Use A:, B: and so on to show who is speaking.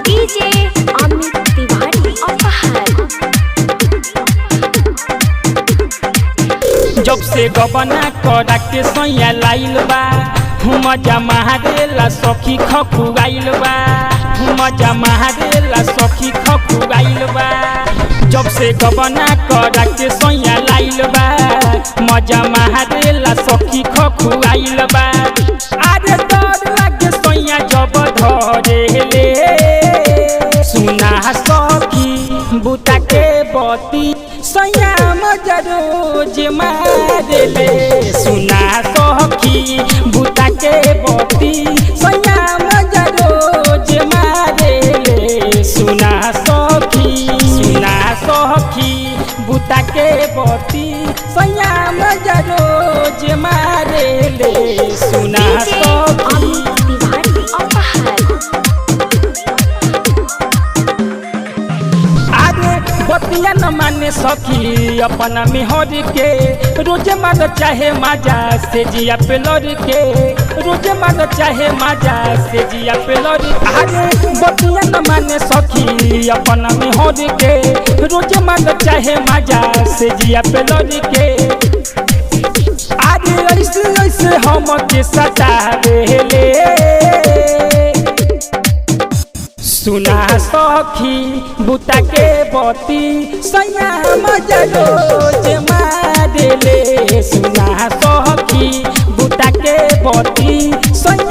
A: DJ Amit Tiwari अपहर।
B: जब से गबना करा के सैया लाइल बा मजा महारेला सखी खखुआइल बा मजा महारेला सखी खखुआइल बा। जब से गबना करा के सैया लाइल बा मजा महारेला सखी खखुआइल बा। अरे डर लागे सैया जब धरेले सुना सखी बुता के बती सैया मजा रोज मारेले सुना सखी बुता के बती सैया मजा रोज मारेले सुना सखी बुता के बती सैया मजा रोज मारेले सुना
A: डीजे
B: सखी।
A: अमित तिवारी अपहर।
B: बतिया न माने सखी अपना मेहर के रोज मार चाहे माजा से जिया पे लड़ के रोज मार चाहे माजा से जिया पे लड़ के। अरे बतिया न माने सखी अपना मेहर के रोज मार चाहे माजा से जिया पे लड़ के। अरे ऐसे ऐसे हम के सतावेले सुना सखी बुता के बती सैया मजा रोज मारेले सुना सखी बुता के बती सैया